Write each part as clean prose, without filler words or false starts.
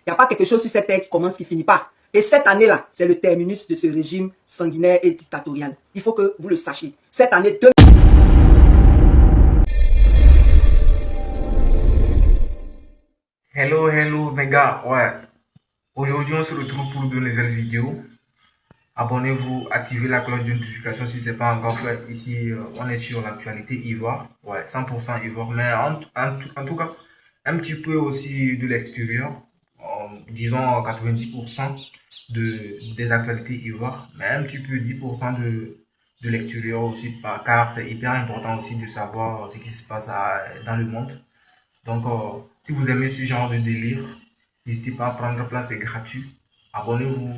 Il n'y a pas quelque chose sur cette terre qui commence, qui finit pas. Et cette année-là, c'est le terminus de ce régime sanguinaire et dictatorial. Il faut que vous le sachiez. Cette année 2000... Hello mes gars, ouais. Aujourd'hui on se retrouve pour de nouvelles vidéos. Abonnez-vous, activez la cloche de notification si ce n'est pas encore fait. Ici, on est sur l'actualité Ivoire. Ouais, 100% Ivoire, mais en tout cas, un petit peu aussi de l'extérieur. Disons 90% des actualités Ivoire, mais un petit peu 10% de l'extérieur aussi, car c'est hyper important aussi de savoir ce qui se passe dans le monde. Donc, si vous aimez ce genre de délire, n'hésitez pas à prendre place, c'est gratuit. Abonnez-vous.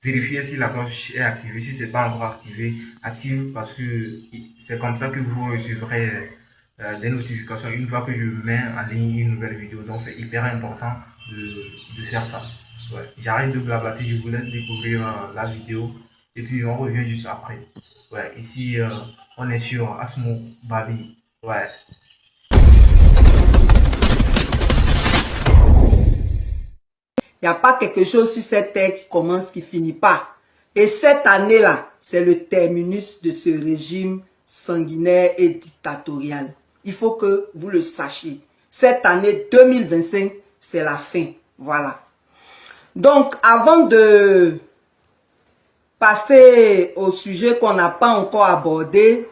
Vérifiez si la cloche est activée. Si ce n'est pas encore activé, active parce que c'est comme ça que vous recevrez des notifications une fois que je mets en ligne une nouvelle vidéo. Donc, c'est hyper important de faire ça. Ouais. J'arrête de blablater, je vous laisse découvrir la vidéo et puis on revient juste après. Ouais. Ici, on est sur Asmo Babi. Ouais. Il n'y a pas quelque chose sur cette terre qui commence, qui finit pas. Et cette année-là, c'est le terminus de ce régime sanguinaire et dictatorial. Il faut que vous le sachiez. Cette année 2025, c'est la fin. Voilà. Donc, avant de passer au sujet qu'on n'a pas encore abordé,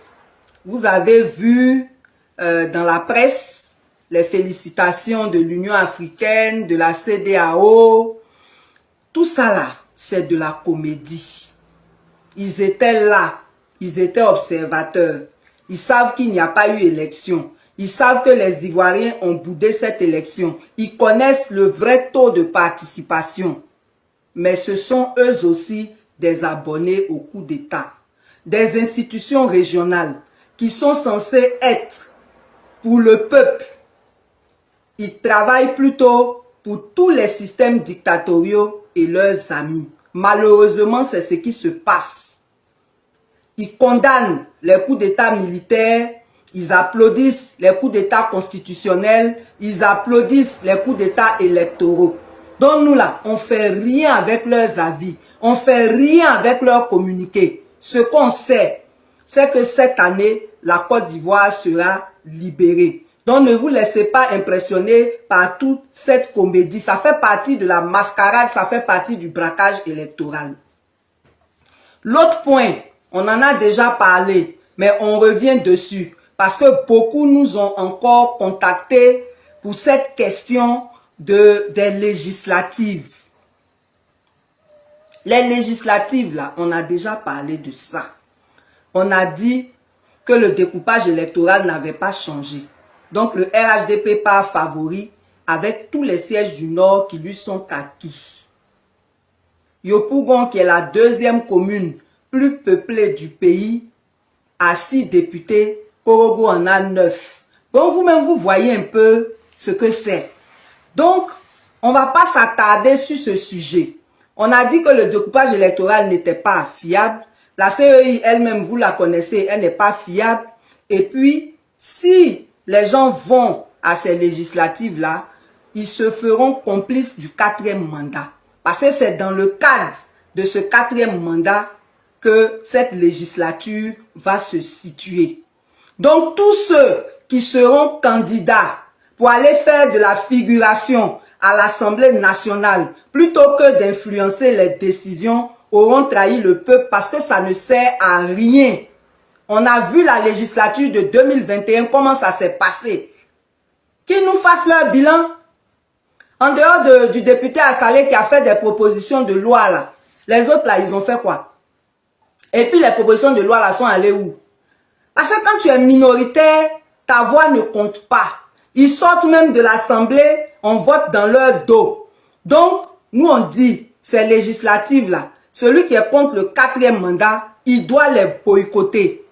vous avez vu dans la presse les félicitations de l'Union africaine, de la CEDEAO. Tout ça là, c'est de la comédie. Ils étaient là, ils étaient observateurs. Ils savent qu'il n'y a pas eu élection. Ils savent que les Ivoiriens ont boudé cette élection. Ils connaissent le vrai taux de participation. Mais ce sont eux aussi des abonnés au coup d'État. Des institutions régionales qui sont censées être pour le peuple. Ils travaillent plutôt pour tous les systèmes dictatoriaux et leurs amis. Malheureusement, c'est ce qui se passe. Ils condamnent les coups d'État militaires, ils applaudissent les coups d'État constitutionnels, ils applaudissent les coups d'État électoraux. Donc nous là, on fait rien avec leurs avis, on fait rien avec leurs communiqués. Ce qu'on sait, c'est que cette année, la Côte d'Ivoire sera libérée. Donc ne vous laissez pas impressionner par toute cette comédie. Ça fait partie de la mascarade, ça fait partie du braquage électoral. L'autre point, on en a déjà parlé, mais on revient dessus. Parce que beaucoup nous ont encore contactés pour cette question des législatives. Les législatives, là, on a déjà parlé de ça. On a dit que le découpage électoral n'avait pas changé. Donc le RHDP part favori avec tous les sièges du Nord qui lui sont acquis. Yopougon, qui est la deuxième commune plus peuplée du pays, a 6 députés, Korogo en a 9. Donc vous-même, vous voyez un peu ce que c'est. Donc, on ne va pas s'attarder sur ce sujet. On a dit que le découpage électoral n'était pas fiable. La CEI elle-même, vous la connaissez, elle n'est pas fiable. Et puis, si les gens vont à ces législatives-là, ils se feront complices du 4e mandat. Parce que c'est dans le cadre de ce 4e mandat que cette législature va se situer. Donc tous ceux qui seront candidats pour aller faire de la figuration à l'Assemblée nationale, plutôt que d'influencer les décisions, auront trahi le peuple parce que ça ne sert à rien. On a vu la législature de 2021, comment ça s'est passé. Qu'ils nous fassent leur bilan. En dehors du député Assalé qui a fait des propositions de loi là, les autres là, ils ont fait quoi? Et puis les propositions de loi là sont allées où? Parce que quand tu es minoritaire, ta voix ne compte pas. Ils sortent même de l'Assemblée, on vote dans leur dos. Donc, nous on dit, ces législatives là, celui qui est contre le 4e mandat, il doit les boycotter.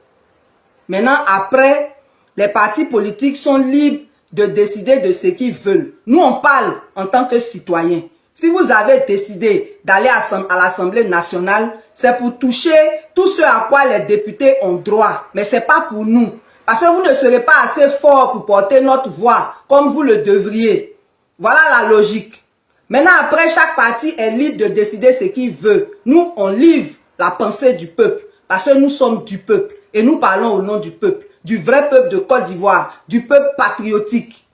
Maintenant, après, les partis politiques sont libres de décider de ce qu'ils veulent. Nous, on parle en tant que citoyens. Si vous avez décidé d'aller à l'Assemblée nationale, c'est pour toucher tout ce à quoi les députés ont droit. Mais ce n'est pas pour nous. Parce que vous ne serez pas assez fort pour porter notre voix comme vous le devriez. Voilà la logique. Maintenant, après, chaque parti est libre de décider ce qu'il veut. Nous, on livre la pensée du peuple. Parce que nous sommes du peuple. Et nous parlons au nom du peuple. Du vrai peuple de Côte d'Ivoire. Du peuple patriotique.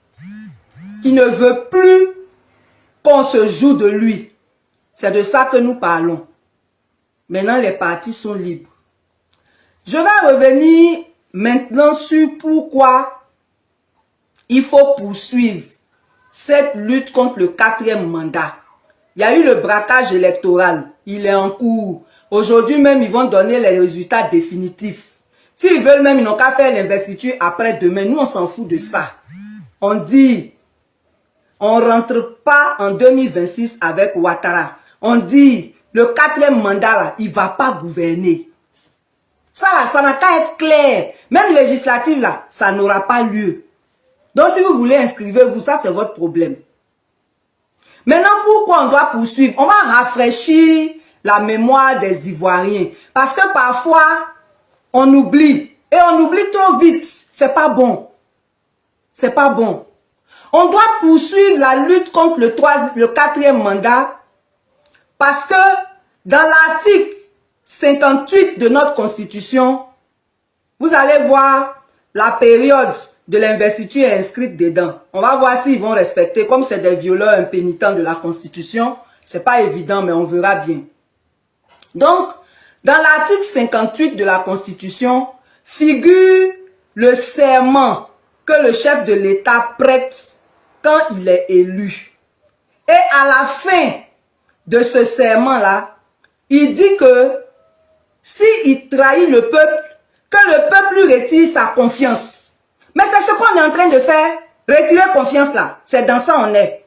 Qui ne veut plus qu'on se joue de lui. C'est de ça que nous parlons. Maintenant, les partis sont libres. Je vais revenir maintenant sur pourquoi il faut poursuivre cette lutte contre le 4e mandat. Il y a eu le braquage électoral. Il est en cours. Aujourd'hui même, ils vont donner les résultats définitifs. S'ils veulent même, ils n'ont qu'à faire l'investiture après demain. Nous, on s'en fout de ça. On dit, on ne rentre pas en 2026 avec Ouattara. On dit, le 4e mandat, là, il ne va pas gouverner. Ça, là, ça n'a qu'à être clair. Même législative, là, ça n'aura pas lieu. Donc, si vous voulez inscrivez-vous, ça, c'est votre problème. Maintenant, pourquoi on doit poursuivre? On va rafraîchir la mémoire des Ivoiriens. Parce que parfois, on oublie. Et on oublie trop vite. C'est pas bon. C'est pas bon. On doit poursuivre la lutte contre le 4e mandat. Parce que dans l'article 58 de notre Constitution, vous allez voir la période de l'investiture est inscrite dedans. On va voir s'ils vont respecter. Comme c'est des violeurs impénitents de la Constitution, c'est pas évident, mais on verra bien. Donc, dans l'article 58 de la Constitution, figure le serment que le chef de l'État prête quand il est élu. Et à la fin de ce serment-là, il dit que s'il trahit le peuple, que le peuple lui retire sa confiance. Mais c'est ce qu'on est en train de faire. Retirer confiance là. C'est dans ça on est.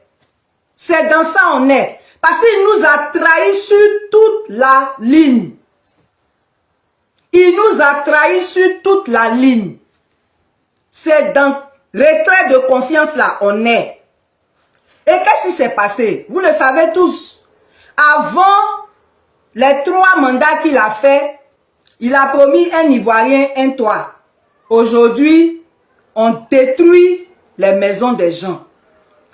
C'est dans ça on est. Parce qu'il nous a trahis sur toute la ligne. Il nous a trahis sur toute la ligne. C'est dans retrait de confiance là on est. Et qu'est-ce qui s'est passé? Vous le savez tous. Avant les 3 mandats qu'il a fait, il a promis un Ivoirien, un toit. Aujourd'hui, on détruit les maisons des gens.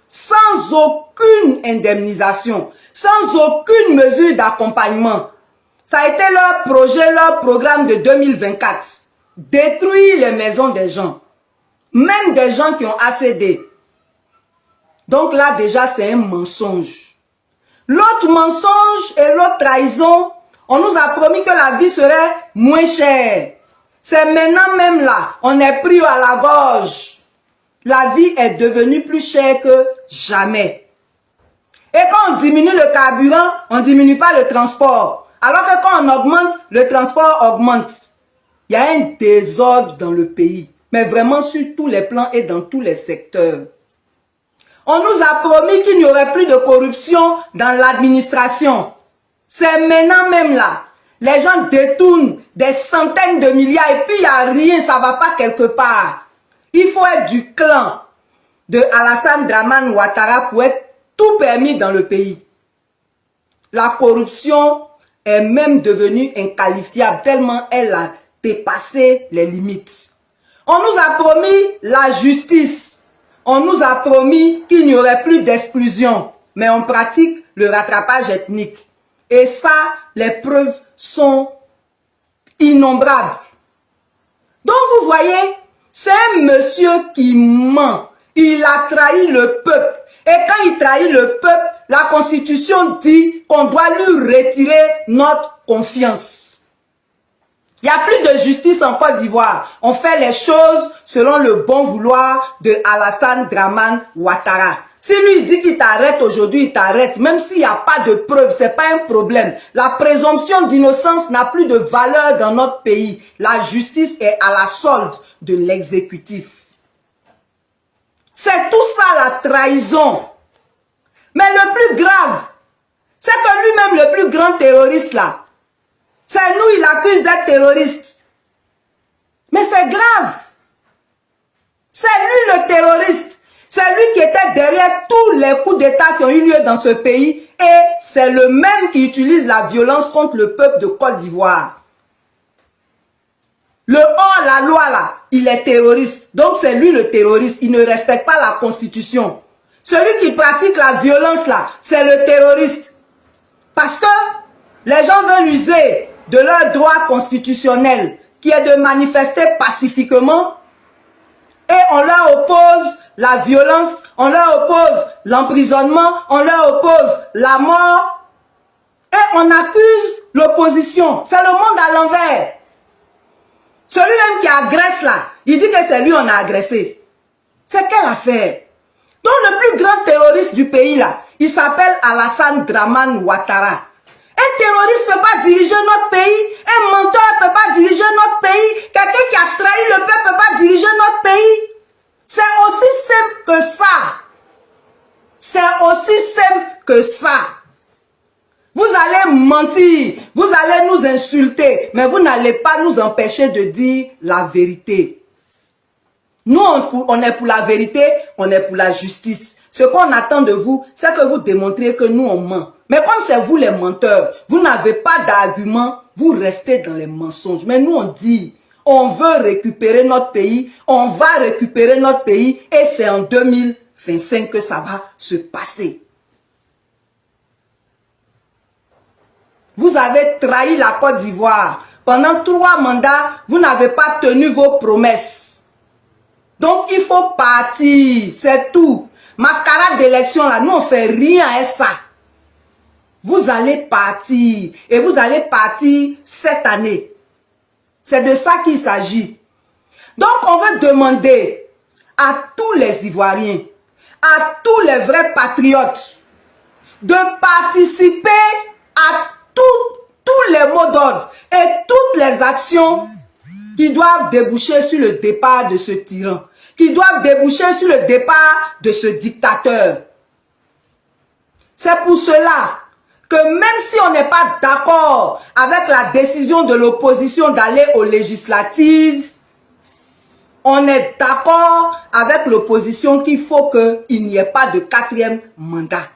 Sans aucune indemnisation, sans aucune mesure d'accompagnement. Ça a été leur projet, leur programme de 2024. Détruire les maisons des gens. Même des gens qui ont accédé. Donc là, déjà, c'est un mensonge. L'autre mensonge et l'autre trahison, on nous a promis que la vie serait moins chère. C'est maintenant même là, on est pris à la gorge. La vie est devenue plus chère que jamais. Et quand on diminue le carburant, on ne diminue pas le transport. Alors que quand on augmente, le transport augmente. Il y a un désordre dans le pays. Mais vraiment sur tous les plans et dans tous les secteurs. On nous a promis qu'il n'y aurait plus de corruption dans l'administration. C'est maintenant même là. Les gens détournent des centaines de milliards et puis il n'y a rien, ça ne va pas quelque part. Il faut être du clan de Alassane Dramane Ouattara pour être tout permis dans le pays. La corruption est même devenue inqualifiable tellement elle a dépassé les limites. On nous a promis la justice. On nous a promis qu'il n'y aurait plus d'exclusion. Mais on pratique le rattrapage ethnique. Et ça, les preuves sont innombrables. Donc vous voyez, c'est un monsieur qui ment. Il a trahi le peuple. Et quand il trahit le peuple, la Constitution dit qu'on doit lui retirer notre confiance. Il n'y a plus de justice en Côte d'Ivoire. On fait les choses selon le bon vouloir de Alassane Dramane Ouattara. Si lui il dit qu'il t'arrête aujourd'hui, il t'arrête. Même s'il n'y a pas de preuves, ce n'est pas un problème. La présomption d'innocence n'a plus de valeur dans notre pays. La justice est à la solde de l'exécutif. C'est tout ça la trahison. Mais le plus grave, c'est que lui-même le plus grand terroriste là, c'est nous, il accuse d'être terroriste. Mais c'est grave. C'est lui le terroriste. C'est lui qui était derrière tous les coups d'État qui ont eu lieu dans ce pays. Et c'est le même qui utilise la violence contre le peuple de Côte d'Ivoire. Le hors-la-loi là, il est terroriste. Donc c'est lui le terroriste. Il ne respecte pas la Constitution. Celui qui pratique la violence là, c'est le terroriste. Parce que les gens veulent user de leur droit constitutionnel qui est de manifester pacifiquement et on leur oppose la violence, on leur oppose l'emprisonnement, on leur oppose la mort et on accuse l'opposition. C'est le monde à l'envers. Celui-même qui agresse là, il dit que c'est lui on a agressé. C'est quelle affaire? Donc le plus grand terroriste du pays là, il s'appelle Alassane Dramane Ouattara. Un terroriste ne peut pas diriger notre pays. Un menteur ne peut pas diriger notre pays. Quelqu'un qui a trahi le peuple ne peut pas diriger notre pays. C'est aussi simple que ça. C'est aussi simple que ça. Vous allez mentir, vous allez nous insulter, mais vous n'allez pas nous empêcher de dire la vérité. Nous, on est pour la vérité, on est pour la justice. Ce qu'on attend de vous, c'est que vous démontriez que nous, on ment. Mais comme c'est vous les menteurs, vous n'avez pas d'argument, vous restez dans les mensonges. Mais nous, on dit, on veut récupérer notre pays, on va récupérer notre pays, et c'est en 2025 que ça va se passer. Vous avez trahi la Côte d'Ivoire. Pendant 3 mandats, vous n'avez pas tenu vos promesses. Donc, il faut partir, c'est tout. Mascarade d'élection, là, nous, on fait rien à ça. Vous allez partir, et vous allez partir cette année. C'est de ça qu'il s'agit. Donc, on veut demander à tous les Ivoiriens, à tous les vrais patriotes, de participer à tous les mots d'ordre et toutes les actions qui doivent déboucher sur le départ de ce tyran, qui doivent déboucher sur le départ de ce dictateur. C'est pour cela que même si on n'est pas d'accord avec la décision de l'opposition d'aller aux législatives, on est d'accord avec l'opposition qu'il faut qu'il n'y ait pas de 4e mandat.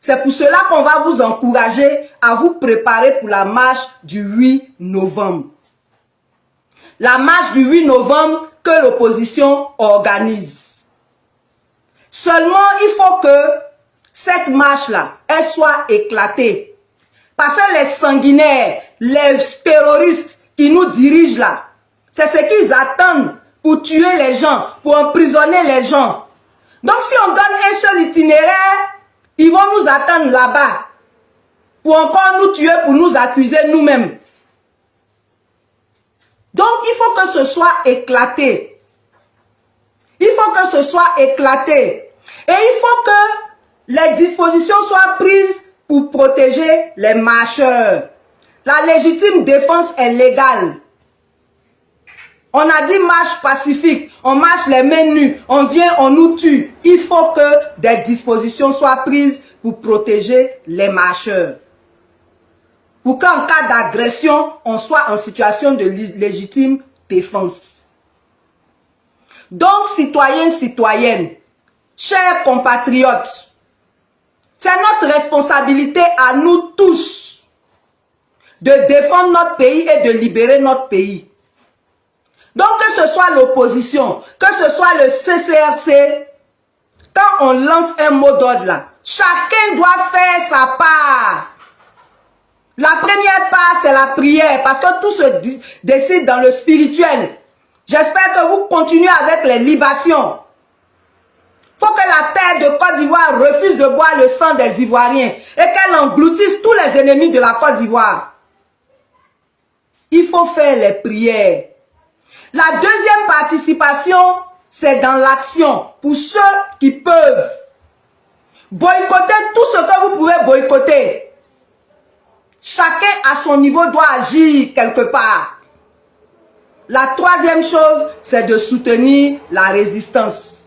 C'est pour cela qu'on va vous encourager à vous préparer pour la marche du 8 novembre. La marche du 8 novembre que l'opposition organise. Seulement, il faut que cette marche-là, elle soit éclatée. Parce que les sanguinaires, les terroristes qui nous dirigent là, c'est ce qu'ils attendent pour tuer les gens, pour emprisonner les gens. Donc si on donne un seul itinéraire, ils vont nous attendre là-bas pour encore nous tuer, pour nous accuser nous-mêmes. Donc, il faut que ce soit éclaté. Il faut que ce soit éclaté. Et il faut que les dispositions soient prises pour protéger les marcheurs. La légitime défense est légale. On a dit marche pacifique, on marche les mains nues, on vient, on nous tue. Il faut que des dispositions soient prises pour protéger les marcheurs. Pour qu'en cas d'agression, on soit en situation de légitime défense. Donc, citoyens, citoyennes, chers compatriotes, c'est notre responsabilité à nous tous de défendre notre pays et de libérer notre pays. Donc, que ce soit l'opposition, que ce soit le CCRC, quand on lance un mot d'ordre là, chacun doit faire sa part. La première part, c'est la prière, parce que tout se décide dans le spirituel. J'espère que vous continuez avec les libations. Il faut que la terre de Côte d'Ivoire refuse de boire le sang des Ivoiriens et qu'elle engloutisse tous les ennemis de la Côte d'Ivoire. Il faut faire les prières. La deuxième participation, c'est dans l'action, pour ceux qui peuvent. Boycotter tout ce que vous pouvez boycotter. Chacun à son niveau doit agir quelque part. La troisième chose, c'est de soutenir la résistance.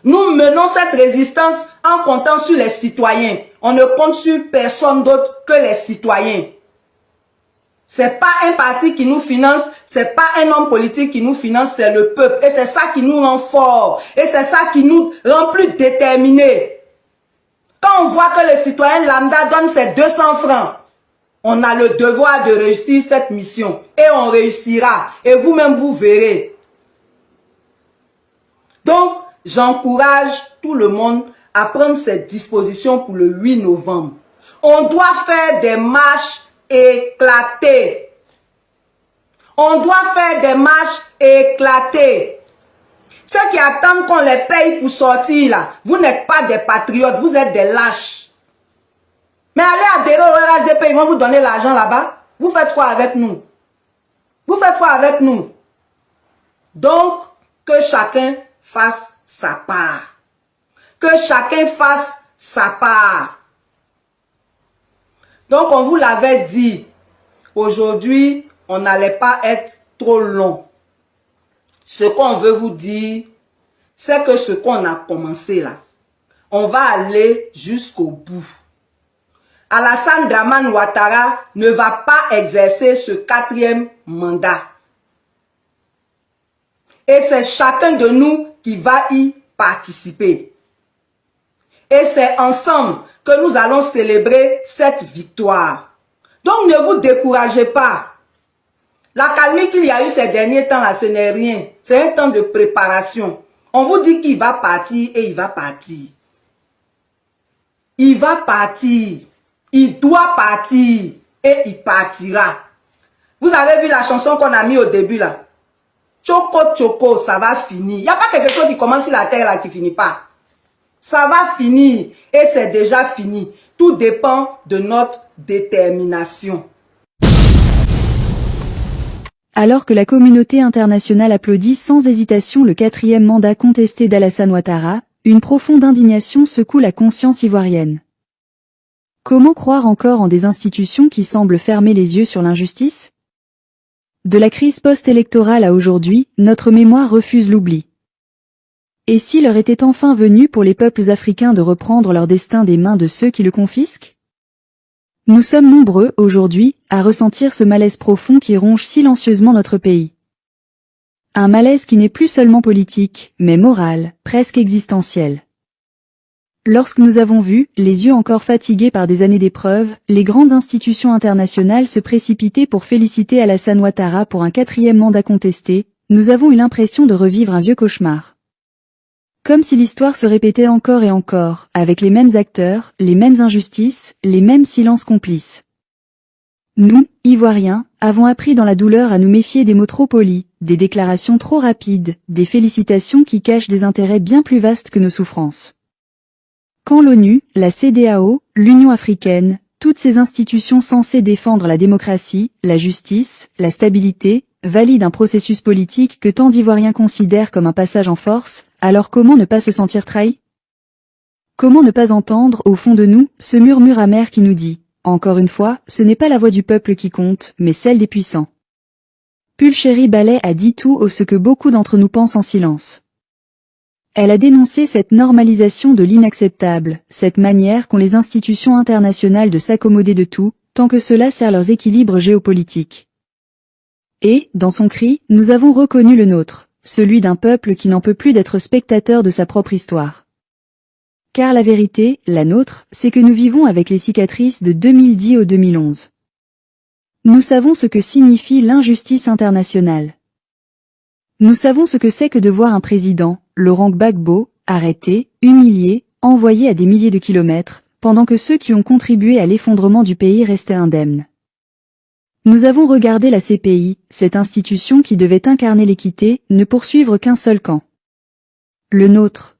Nous menons cette résistance en comptant sur les citoyens. On ne compte sur personne d'autre que les citoyens. C'est pas un parti qui nous finance, c'est pas un homme politique qui nous finance, c'est le peuple. Et c'est ça qui nous rend forts. Et c'est ça qui nous rend plus déterminés. Quand on voit que le citoyen lambda donne ses 200 francs, on a le devoir de réussir cette mission. Et on réussira. Et vous-même, vous verrez. Donc, j'encourage tout le monde à prendre cette disposition pour le 8 novembre. On doit faire des marches éclatées. On doit faire des marches éclatées. Ceux qui attendent qu'on les paye pour sortir là, vous n'êtes pas des patriotes, vous êtes des lâches. Mais allez adhérer au RHDP, ils vont vous donner l'argent là-bas. Vous faites quoi avec nous? Vous faites quoi avec nous? Donc, que chacun fasse sa part. Que chacun fasse sa part. Donc, on vous l'avait dit, aujourd'hui, on n'allait pas être trop long. Ce qu'on veut vous dire, c'est que ce qu'on a commencé là, on va aller jusqu'au bout. Alassane Dramane Ouattara ne va pas exercer ce 4e mandat. Et c'est chacun de nous qui va y participer. Et c'est ensemble que nous allons célébrer cette victoire. Donc ne vous découragez pas. La calmie qu'il y a eu ces derniers temps là, ce n'est rien. C'est un temps de préparation. On vous dit qu'il va partir et il va partir. Il va partir. Il doit partir et il partira. Vous avez vu la chanson qu'on a mis au début là? Choco Choco, ça va finir. Il n'y a pas quelque chose qui commence sur la terre là qui finit pas. Ça va finir et c'est déjà fini. Tout dépend de notre détermination. Alors que la communauté internationale applaudit sans hésitation le 4e mandat contesté d'Alassane Ouattara, une profonde indignation secoue la conscience ivoirienne. Comment croire encore en des institutions qui semblent fermer les yeux sur l'injustice? De la crise post-électorale à aujourd'hui, notre mémoire refuse l'oubli. Et si l'heure était enfin venue pour les peuples africains de reprendre leur destin des mains de ceux qui le confisquent? Nous sommes nombreux, aujourd'hui, à ressentir ce malaise profond qui ronge silencieusement notre pays. Un malaise qui n'est plus seulement politique, mais moral, presque existentiel. Lorsque nous avons vu, les yeux encore fatigués par des années d'épreuves, les grandes institutions internationales se précipiter pour féliciter Alassane Ouattara pour un 4e mandat contesté, nous avons eu l'impression de revivre un vieux cauchemar. Comme si l'histoire se répétait encore et encore, avec les mêmes acteurs, les mêmes injustices, les mêmes silences complices. Nous, Ivoiriens, avons appris dans la douleur à nous méfier des mots trop polis, des déclarations trop rapides, des félicitations qui cachent des intérêts bien plus vastes que nos souffrances. Quand l'ONU, la CEDEAO, l'Union africaine, toutes ces institutions censées défendre la démocratie, la justice, la stabilité, valident un processus politique que tant d'Ivoiriens considèrent comme un passage en force, alors comment ne pas se sentir trahi? Comment ne pas entendre, au fond de nous, ce murmure amer qui nous dit, encore une fois, ce n'est pas la voix du peuple qui compte, mais celle des puissants. Pulchérie Ballet a dit tout haut ce que beaucoup d'entre nous pensent en silence. Elle a dénoncé cette normalisation de l'inacceptable, cette manière qu'ont les institutions internationales de s'accommoder de tout, tant que cela sert leurs équilibres géopolitiques. Et, dans son cri, nous avons reconnu le nôtre, celui d'un peuple qui n'en peut plus d'être spectateur de sa propre histoire. Car la vérité, la nôtre, c'est que nous vivons avec les cicatrices de 2010 au 2011. Nous savons ce que signifie l'injustice internationale. Nous savons ce que c'est que de voir un président, Laurent Gbagbo, arrêté, humilié, envoyé à des milliers de kilomètres, pendant que ceux qui ont contribué à l'effondrement du pays restaient indemnes. Nous avons regardé la CPI, cette institution qui devait incarner l'équité, ne poursuivre qu'un seul camp. Le nôtre.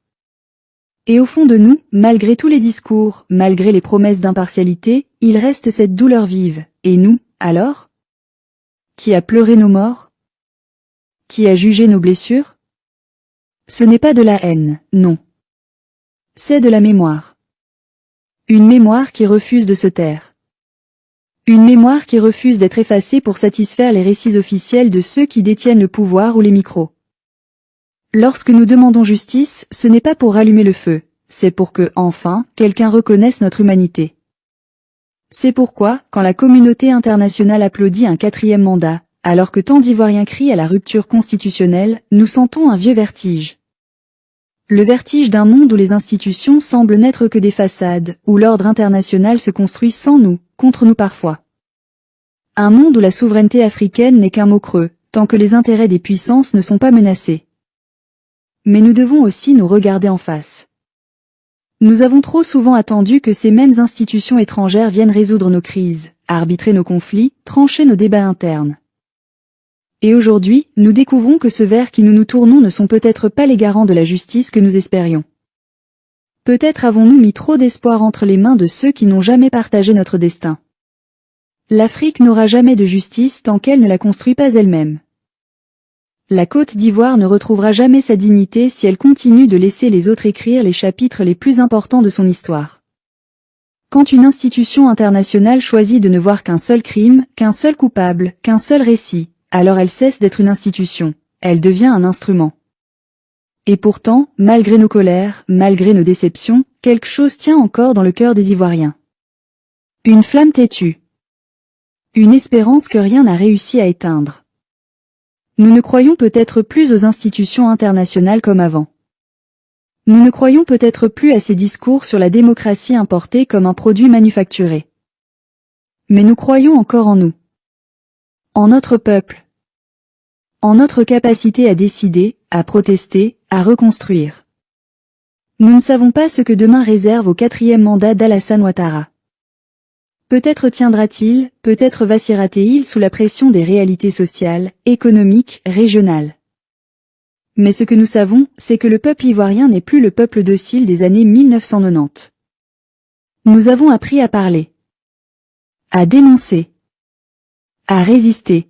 Et au fond de nous, malgré tous les discours, malgré les promesses d'impartialité, il reste cette douleur vive. Et nous, alors? Qui a pleuré nos morts? Qui a jugé nos blessures? Ce n'est pas de la haine, non. C'est de la mémoire. Une mémoire qui refuse de se taire. Une mémoire qui refuse d'être effacée pour satisfaire les récits officiels de ceux qui détiennent le pouvoir ou les micros. Lorsque nous demandons justice, ce n'est pas pour rallumer le feu, c'est pour que, enfin, quelqu'un reconnaisse notre humanité. C'est pourquoi, quand la communauté internationale applaudit un 4e mandat, alors que tant d'Ivoiriens crient à la rupture constitutionnelle, nous sentons un vieux vertige. Le vertige d'un monde où les institutions semblent n'être que des façades, où l'ordre international se construit sans nous, contre nous parfois. Un monde où la souveraineté africaine n'est qu'un mot creux, tant que les intérêts des puissances ne sont pas menacés. mais nous devons aussi nous regarder en face. Nous avons trop souvent attendu que ces mêmes institutions étrangères viennent résoudre nos crises, arbitrer nos conflits, trancher nos débats internes. Et aujourd'hui, nous découvrons que ceux vers qui nous nous tournons ne sont peut-être pas les garants de la justice que nous espérions. Peut-être avons-nous mis trop d'espoir entre les mains de ceux qui n'ont jamais partagé notre destin. L'Afrique n'aura jamais de justice tant qu'elle ne la construit pas elle-même. La Côte d'Ivoire ne retrouvera jamais sa dignité si elle continue de laisser les autres écrire les chapitres les plus importants de son histoire. Quand une institution internationale choisit de ne voir qu'un seul crime, qu'un seul coupable, qu'un seul récit, alors elle cesse d'être une institution, elle devient un instrument. Et pourtant, malgré nos colères, malgré nos déceptions, quelque chose tient encore dans le cœur des Ivoiriens. Une flamme têtue. Une espérance que rien n'a réussi à éteindre. Nous ne croyons peut-être plus aux institutions internationales comme avant. Nous ne croyons peut-être plus à ces discours sur la démocratie importée comme un produit manufacturé. Mais nous croyons encore en nous. En notre peuple. En notre capacité à décider, à protester, à reconstruire. Nous ne savons pas ce que demain réserve au 4e mandat d'Alassane Ouattara. Peut-être tiendra-t-il, peut-être vacillera-t-il sous la pression des réalités sociales, économiques, régionales. Mais ce que nous savons, c'est que le peuple ivoirien n'est plus le peuple docile des années 1990. Nous avons appris à parler, à dénoncer, à résister,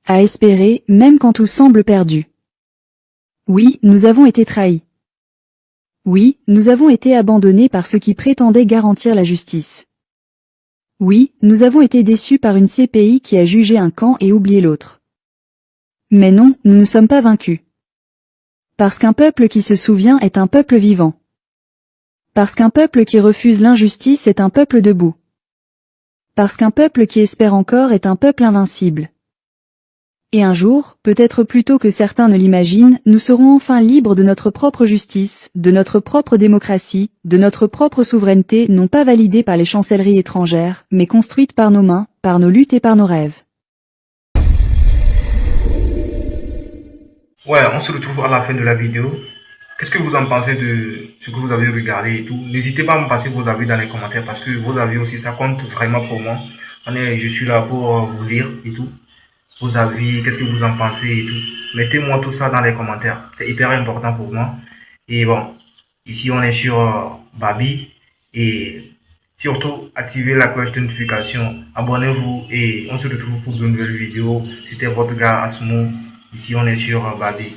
à espérer, même quand tout semble perdu. Oui, nous avons été trahis. Oui, nous avons été abandonnés par ceux qui prétendaient garantir la justice. Oui, nous avons été déçus par une CPI qui a jugé un camp et oublié l'autre. Mais non, nous ne sommes pas vaincus. Parce qu'un peuple qui se souvient est un peuple vivant. Parce qu'un peuple qui refuse l'injustice est un peuple debout. Parce qu'un peuple qui espère encore est un peuple invincible. Et un jour, peut-être plus tôt que certains ne l'imaginent, nous serons enfin libres de notre propre justice, de notre propre démocratie, de notre propre souveraineté, non pas validée par les chancelleries étrangères, mais construite par nos mains, par nos luttes et par nos rêves. Ouais, on se retrouve à la fin de la vidéo. Qu'est-ce que vous en pensez de ce que vous avez regardé et tout? N'hésitez pas à me passer vos avis dans les commentaires parce que vos avis aussi, ça compte vraiment pour moi. Je suis là pour vous lire et tout. Vos avis, qu'est-ce que vous en pensez et tout. Mettez-moi tout ça dans les commentaires. C'est hyper important pour moi. Et bon, ici on est sur Babi. Et surtout, activez la cloche de notification. Abonnez-vous et on se retrouve pour de nouvelles vidéos. C'était votre gars Asmo. Ici on est sur Babi.